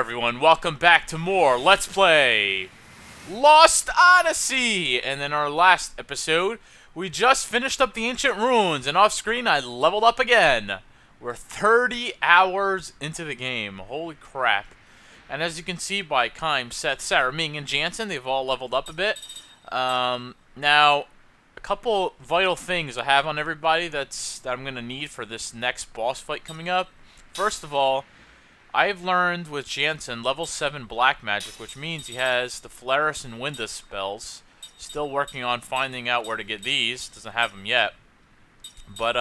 everyone, welcome back to more Let's Play Lost Odyssey! And in our last episode, we just finished up the ancient ruins, and off screen I leveled up again. We're 30 hours into the game, holy crap. And as you can see by Kime, Seth, Sarah, Ming, and Jansen, they've all leveled up a bit. Now, a couple vital things I have on everybody that I'm going to need for this next boss fight coming up. First of all, I've learned with Jansen level 7 black magic, which means he has the Flaris and Winda spells. Still working on finding out where to get these. Doesn't have them yet. But,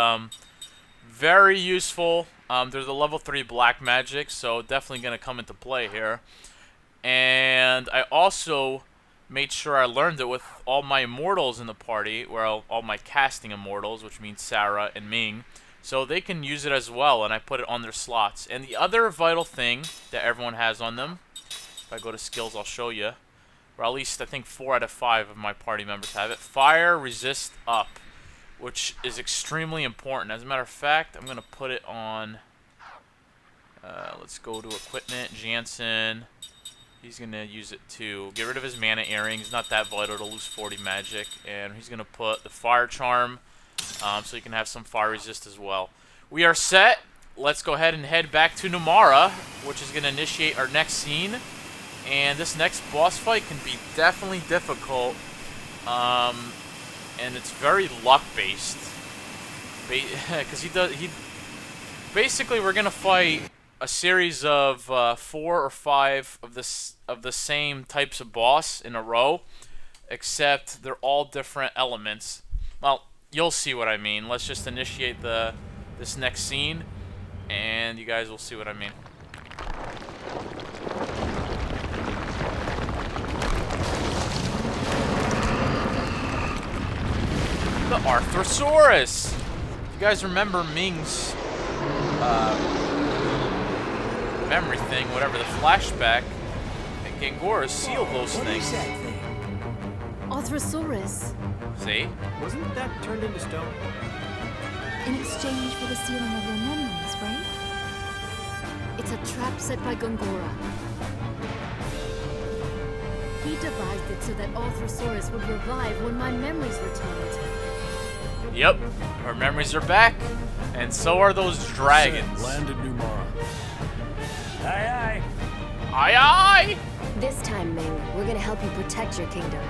very useful. They're the level 3 black magic, so definitely going to come into play here. And I also made sure I learned it with all my immortals in the party, well, all my casting immortals, which means Sarah and Ming. So they can use it as well, and I put it on their slots. And the other vital thing that everyone has on them, if I go to skills, I'll show you, or at least I think 4 out of 5 of my party members have it, Fire Resist Up, which is extremely important. As a matter of fact, I'm going to put it on, let's go to Equipment, Jansen. He's going to use it to get rid of his mana earrings, not that vital to lose 40 magic, and he's going to put the Fire Charm, so you can have some fire resist as well. We are set. Let's go ahead and head back to Numara, which is going to initiate our next scene. And this next boss fight can be definitely difficult. And it's very luck-based. Because basically, we're going to fight a series of 4 or 5 of the same types of boss in a row. Except they're all different elements. Well, you'll see what I mean. Let's just initiate this next scene, and you guys will see what I mean. The Arthrosaurus! You guys remember Ming's memory thing, whatever, the flashback, and Gangora sealed those things. Arthrosaurus. See? Wasn't that turned into stone? In exchange for the sealing of your memories, right? It's a trap set by Gangora. He devised it so that Arthrosaurus would revive when my memories returned. Yep, our memories are back, and so are those dragons. Land at Numara. Aye, aye. Aye, aye! This time, Ming, we're gonna help you protect your kingdom.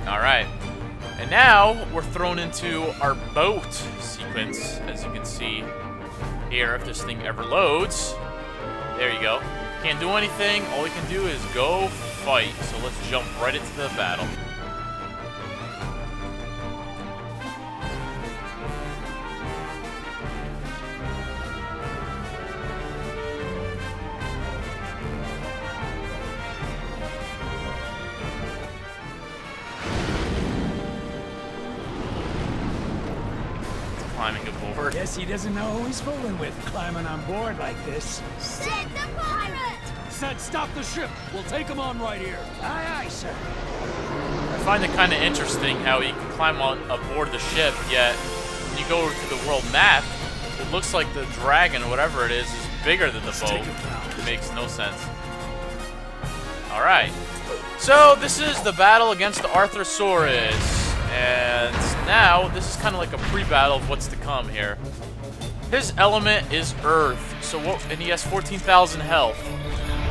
Alright, and now we're thrown into our boat sequence, as you can see here, if this thing ever loads. There you go. Can't do anything, all we can do is go fight. So let's jump right into the battle. Climbing aboard. Guess he doesn't know who he's fooling with, climbing on board like this. Set the pirate! Said stop the ship. We'll take him on right here. Aye, aye, sir. I find it kind of interesting how you can climb on aboard the ship, yet when you go to the world map, it looks like the dragon, or whatever it is bigger than the boat. It makes no sense. Alright. So, this is the battle against the Arthrosaurus. And now, this is kind of like a pre-battle of what's to come here. His element is Earth, and he has 14,000 health.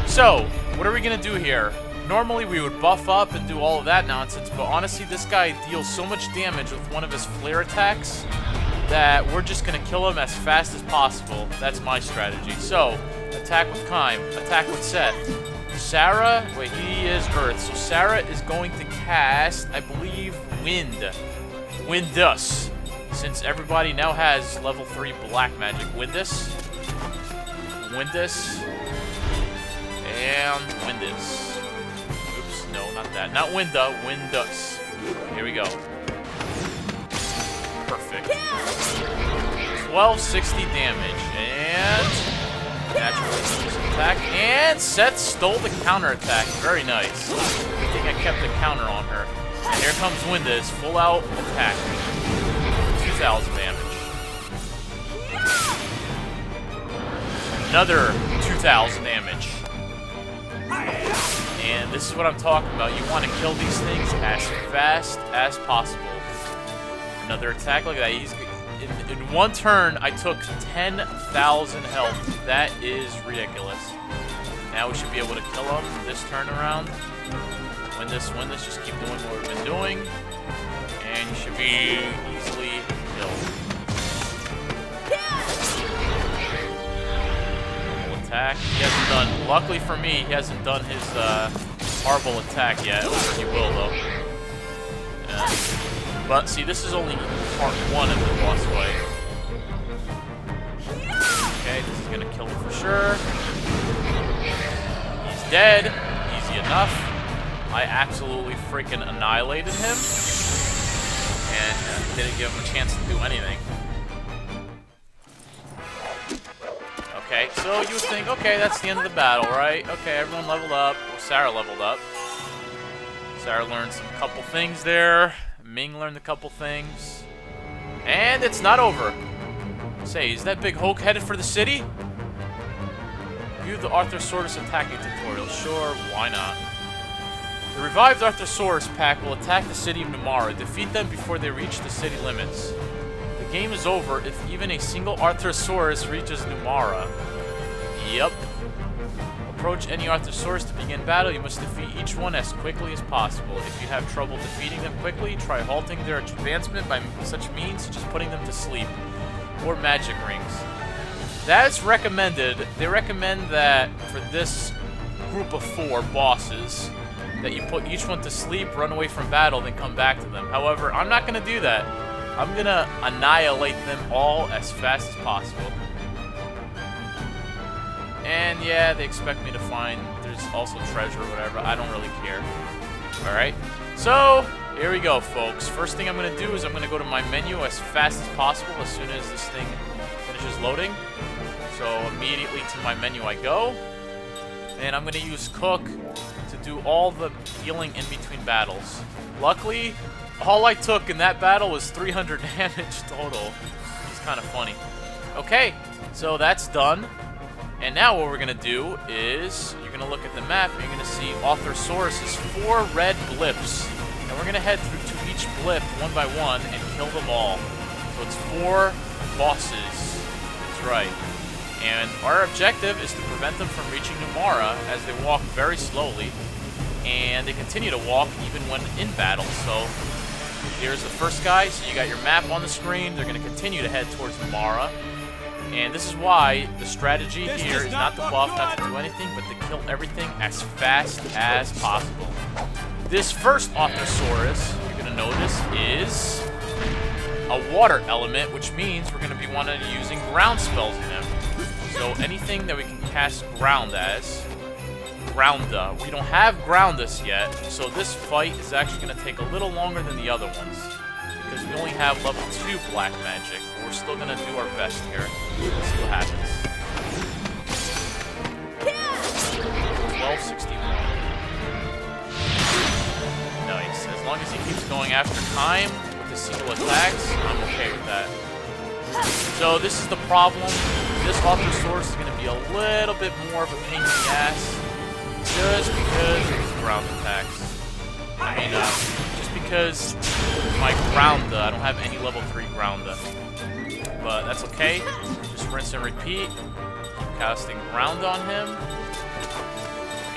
So, what are we going to do here? Normally, we would buff up and do all of that nonsense, but honestly, this guy deals so much damage with one of his flare attacks that we're just going to kill him as fast as possible. That's my strategy. So, attack with Kime, attack with Seth. Sarah, wait, he is Earth, so Sarah is going to cast, I believe, Windus, since everybody now has level 3 black magic. Windus, and Windus. Oops, no, not that. Not Winda, Windus. Here we go. Perfect. 1260 damage, and natural attack, and Seth stole the counterattack. Very nice. I think I kept the counter on her. And here comes Winda's full out attack. 2,000 damage. Another 2,000 damage. And this is what I'm talking about. You want to kill these things as fast as possible. Another attack like that. He's in one turn, I took 10,000 health. That is ridiculous. Now we should be able to kill him this turn around. Win this, just keep doing what we've been doing. And you should be easily killed. Normal attack. He hasn't done, luckily for me, he hasn't done his horrible attack yet. He will though. Yeah. But see, this is only part 1 of the boss fight. Okay, this is gonna kill him for sure. He's dead. Easy enough. I absolutely freaking annihilated him. And didn't give him a chance to do anything. Okay, so you would think, okay, that's the end of the battle, right? Okay, everyone leveled up. Well, Sarah leveled up. Sarah learned some couple things there. Ming learned a couple things. And it's not over. Say, is that big Hulk headed for the city? View the Arthrosaurus attacking tutorial. Sure, why not? The revived Arthrosaurus pack will attack the city of Numara. Defeat them before they reach the city limits. The game is over if even a single Arthrosaurus reaches Numara. Yep. Approach any Arthrosaurus to begin battle. You must defeat each one as quickly as possible. If you have trouble defeating them quickly, try halting their advancement by such means such as putting them to sleep or magic rings. That's recommended. They recommend that for this group of 4 bosses, that you put each one to sleep, run away from battle, then come back to them. However, I'm not going to do that. I'm going to annihilate them all as fast as possible. And yeah, they expect me to find, there's also treasure or whatever. I don't really care. Alright, so here we go, folks. First thing I'm going to do is I'm going to go to my menu as fast as possible as soon as this thing finishes loading. So immediately to my menu I go. And I'm going to use Cook to do all the healing in between battles. Luckily, all I took in that battle was 300 damage total, which is kind of funny. Okay, so that's done. And now what we're going to do is, you're going to look at the map, and you're going to see Arthrosaurus' 4 red blips. And we're going to head through to each blip one by one and kill them all. So it's 4 bosses. That's right. And our objective is to prevent them from reaching Numara as they walk very slowly. And they continue to walk even when in battle. So here's the first guy. So you got your map on the screen. They're going to continue to head towards Namara. And this is why the strategy here is not to buff, not to do anything, but to kill everything as fast as possible. This first Arthrosaurus, you're going to notice, is a water element, which means we're going to be using ground spells in him. So anything that we can cast ground as, Grounda. We don't have Groundus yet, so this fight is actually going to take a little longer than the other ones. Because we only have level 2 black magic. But we're still going to do our best here. Let's see what happens. 1261. Nice. As long as he keeps going after time with his single attacks, I'm okay with that. So this is the problem. This Arthrosaurus is going to be a little bit more of a pain in the ass. Just because of his ground attacks. I mean, just because my Grounda, I don't have any level 3 Grounda. But that's okay. Just rinse and repeat. Keep casting ground on him.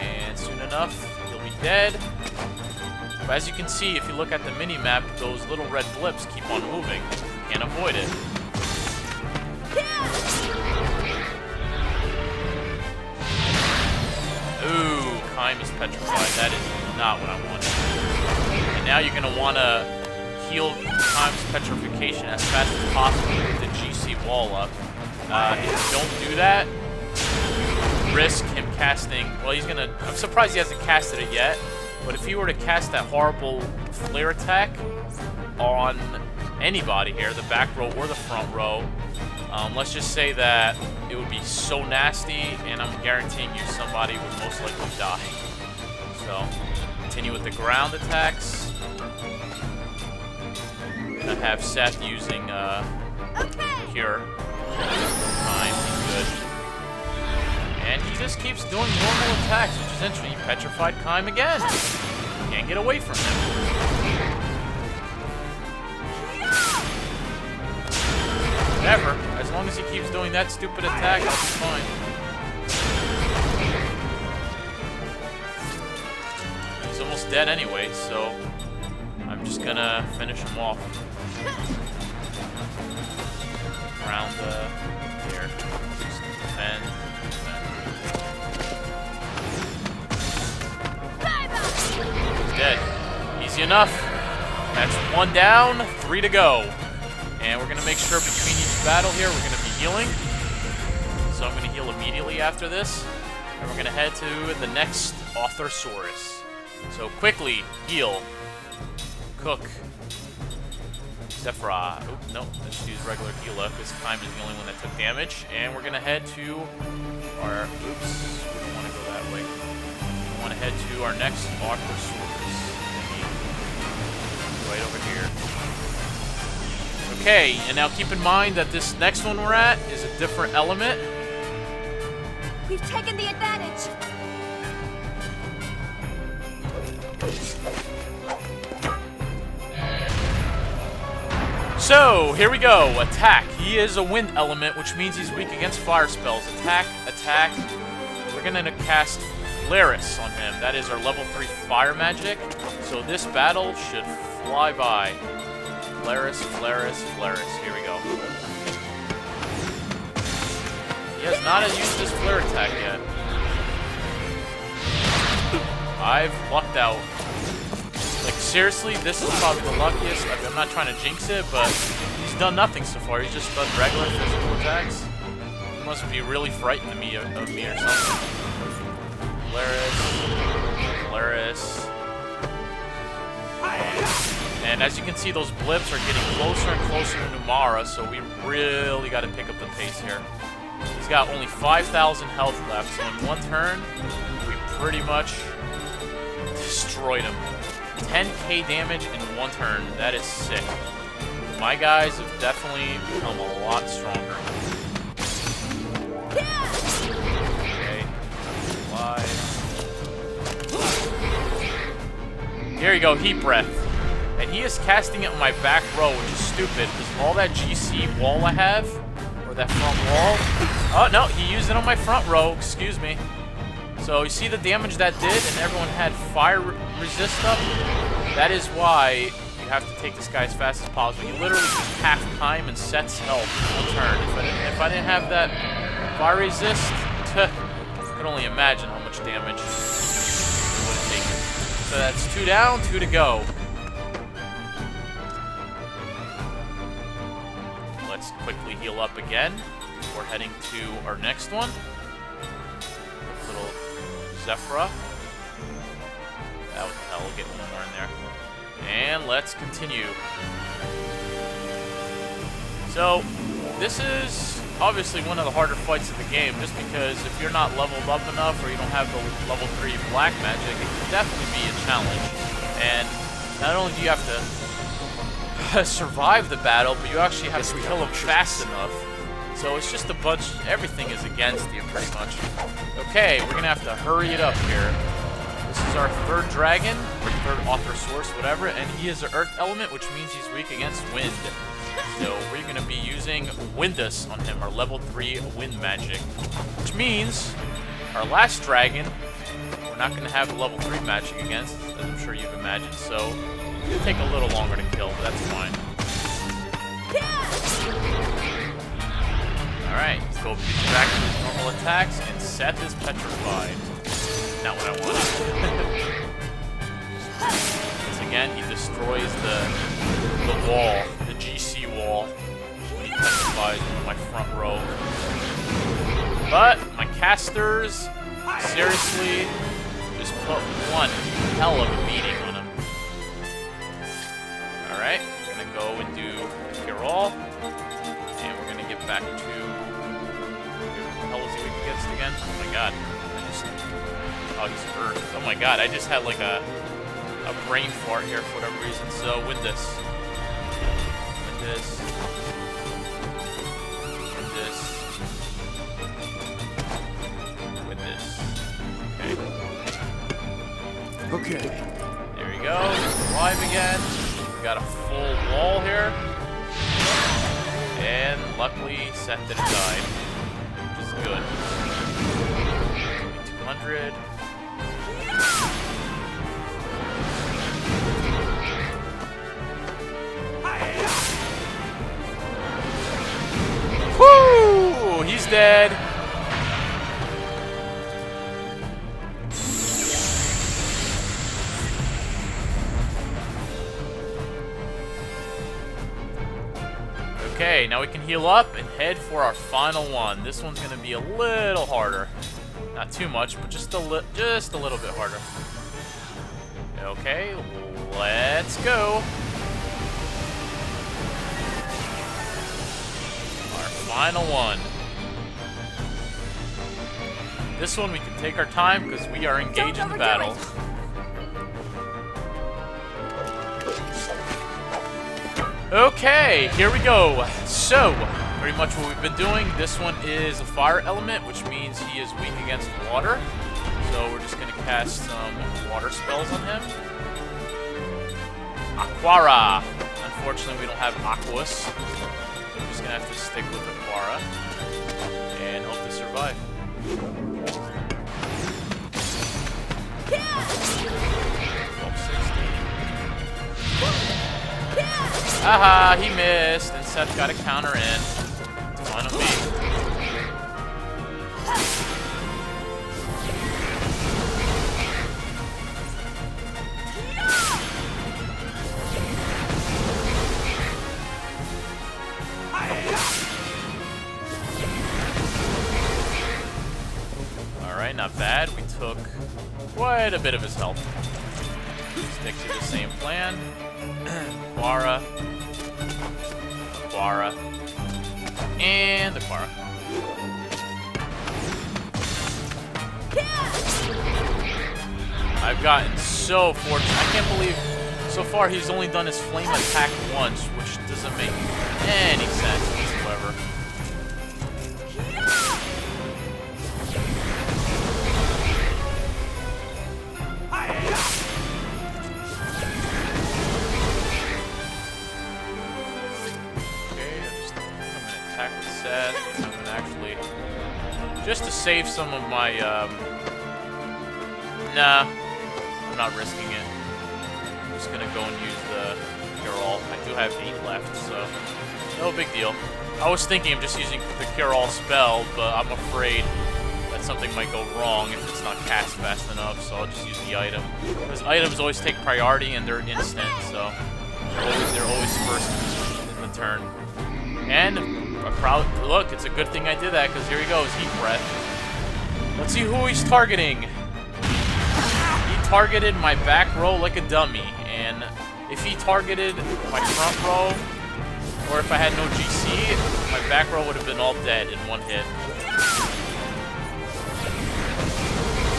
And soon enough, he'll be dead. But as you can see, if you look at the mini-map, those little red blips keep on moving. Can't avoid it. Ooh, Kaim is petrified. That is not what I wanted. And now you're going to want to heal Kaim's petrification as fast as possible with the GC wall up. If you don't do that, you risk him casting... Well, he's going to... I'm surprised he hasn't casted it yet. But if he were to cast that horrible flare attack on anybody here, the back row or the front row, let's just say that it would be so nasty, and I'm guaranteeing you somebody would most likely die. So, continue with the ground attacks. I'm gonna have Seth using Cure. Fine, he's good. keeps doing normal attacks, which is interesting. He petrified Kaim again. Can't get away from him. Whatever. As long as he keeps doing that stupid attack, that's fine. He's almost dead anyway, so I'm just gonna finish him off. Around here. Just defend. He's dead. Easy enough. That's 1 down, 3 to go. And we're gonna make sure between each battle here we're gonna be healing. So I'm gonna heal immediately after this. And we're gonna head to the next Arthrosaurus. So quickly, heal. Cook. Zephra. Oh, no, let's use regular healer because Kaim is the only one that took damage. And we're gonna head to our... Oops, we don't want to go that way. We want to head to our next Arthrosaurus. Right over here. Okay, and now keep in mind that this next one we're at is a different element. We've taken the advantage. So, here we go. Attack. He is a wind element, which means he's weak against fire spells. Attack, attack. We're going to cast Laris on him. That is our level 3 fire magic. So this battle should fly by. Laris, Laris, Laris. Here we go. He has not used his flare attack yet. I've lucked out. Like, seriously, this is probably the luckiest. I'm not trying to jinx it, but he's done nothing so far. He's just done regular physical attacks. He must be really frightened of me or something. Laris. Laris. And as you can see, those blips are getting closer and closer to Numara, so we really got to pick up the pace here. He's got only 5,000 health left, so in one turn, we pretty much destroyed him. 10k damage in one turn. That is sick. My guys have definitely become a lot stronger. Okay. Live. Here you go, Heat Breath. And he is casting it on my back row, which is stupid, because all that GC wall I have, or that front wall... Oh, no, he used it on my front row, excuse me. So you see the damage that did, and everyone had fire resist up? That is why you have to take this guy as fast as possible. You literally just half time and sets health in one turn. If I didn't have that fire resist, I could only imagine how much damage it would have taken. So that's 2 down, 2 to go. Let's quickly heal up again before heading to our next one. Little Zephra. What the hell, we'll get one more in there. And let's continue. So, this is obviously one of the harder fights of the game, just because if you're not leveled up enough or you don't have the level 3 black magic, it can definitely be a challenge. And not only do you have to survive the battle, but you actually have to kill him fast enough. So it's just a bunch, everything is against you pretty much. Okay, we're gonna have to hurry it up here. This is our 3rd dragon, or 3rd Arthrosaurus, whatever, and he is an earth element, which means he's weak against wind. So we're gonna be using Windus on him, our level 3 wind magic. Which means our last dragon, we're not gonna have level 3 magic against, as I'm sure you've imagined, so it'll take a little longer to kill, but that's fine. Alright, let's go back to his normal attacks, and Seth is petrified. Not what I wanted. Once again, he destroys the wall, the GC wall, when he petrifies one of my front row. But my casters, seriously, just put one hell of a beating on him. Alright, we're gonna go and do Cure All, and we're gonna get back to... What the hell is he weak against again? Oh my god. Oh, he's Earth. Oh my god, I just had like a brain fart here for whatever reason. So, win this. Win this. Win this. Win this. Okay. There we go. Alive again. We got a full wall here. And luckily, Seth didn't die. Which is good. 200. Woo! He's dead. Okay, now we can heal up and head for our final one. This one's gonna be a little harder. Not too much, but just a little bit harder. Okay, let's go. Our final one. This one we can take our time because we are engaged in the battle. Okay, here we go. So, pretty much what we've been doing. This one is a fire element, which means he is weak against water. So we're just going to cast some water spells on him. Aquara. Unfortunately, we don't have Aquas. So we're just going to have to stick with Aquara and hope to survive. Aha, he missed, and Seth got a counter in. It's fine on me. Alright, not bad. We took quite a bit of his health. Stick to the same plan. Aquara. Aquara. And Aquara. I've gotten so fortunate. I can't believe so far he's only done his flame attack once, which doesn't make any sense whatsoever. Just to save some of my, nah, I'm not risking it. I'm just gonna go and use the cure-all. I do have 8 left, so no big deal. I was thinking of just using the cure-all spell, but I'm afraid that something might go wrong if it's not cast fast enough, so I'll just use the item. Because items always take priority and they're instant, so they're always first in the turn. And look, it's a good thing I did that, because here he goes, Heat Breath. Let's see who he's targeting. He targeted my back row like a dummy, and if he targeted my front row, or if I had no GC, my back row would have been all dead in one hit.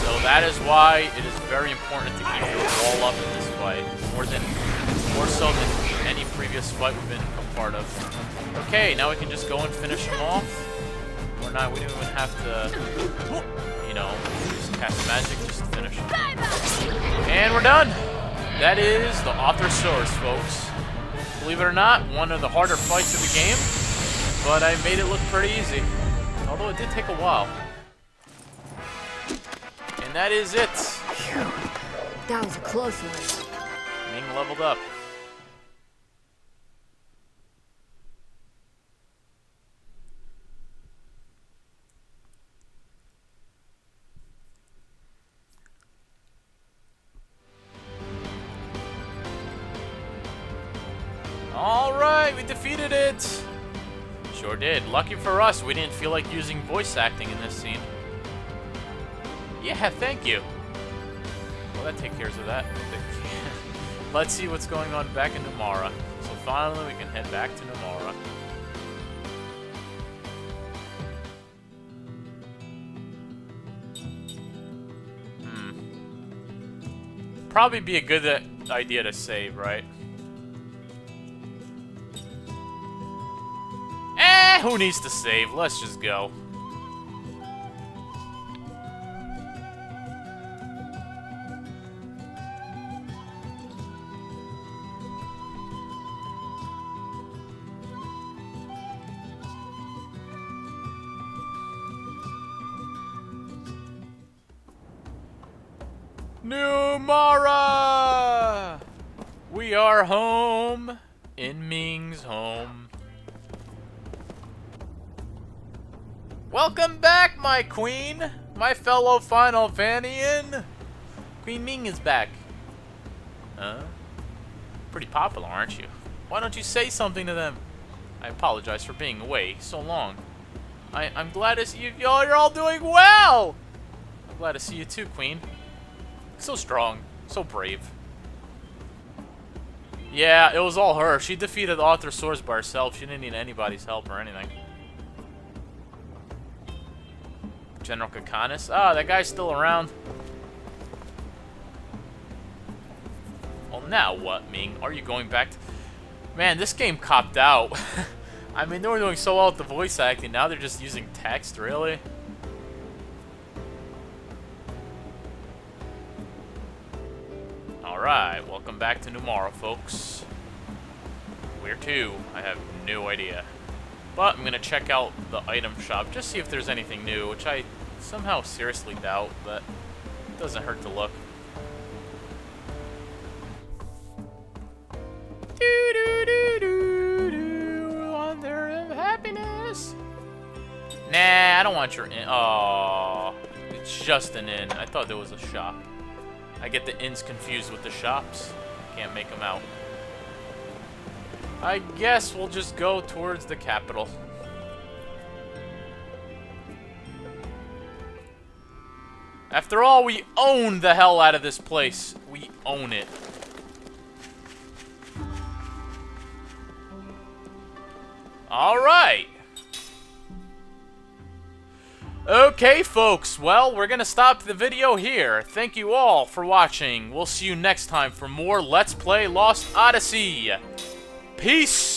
So that is why it is very important to keep your wall up in this fight, more so than any previous fight we've been a part of. Okay, now we can just go and finish him off. Or not, we don't even have to, you know, just cast magic just to finish him. And we're done! That is the Arthrosaurus, folks. Believe it or not, one of the harder fights of the game, but I made it look pretty easy. Although it did take a while. And that is it. That was a close one. Ming leveled up. Alright, we defeated it! Sure did. Lucky for us, we didn't feel like using voice acting in this scene. Yeah, thank you. Well, that takes care of that. Let's see what's going on back in Numara. So finally, we can head back to Numara. Probably be a good idea to save, right? Who needs to save? Let's just go. Numara! We are home in Ming's home. Welcome back, my queen, my fellow Final Fanian. Queen Ming is back. Huh? Pretty popular, aren't you? Why don't you say something to them? I apologize for being away so long. I'm glad to see you. You're all doing well! I'm glad to see you too, Queen. So strong. So brave. Yeah, it was all her. She defeated Arthrosaurus by herself. She didn't need anybody's help or anything. General Kakanis? Ah, that guy's still around. Well, now what, Ming? Are you going back to... Man, this game copped out. I mean, they were doing so well with the voice acting. Now they're just using text, really? Alright, welcome back to Numara, folks. Where to? I have no idea. But I'm gonna check out the item shop, just see if there's anything new, which I somehow seriously doubt, but it doesn't hurt to look. Wonder of happiness. Nah, I don't want your inn. Oh, it's just an inn. I thought there was a shop. I get the inns confused with the shops. Can't make them out. I guess we'll just go towards the capital. After all, we own the hell out of this place. We own it. Alright. Okay, folks. Well, we're gonna stop the video here. Thank you all for watching. We'll see you next time for more Let's Play Lost Odyssey. Peace!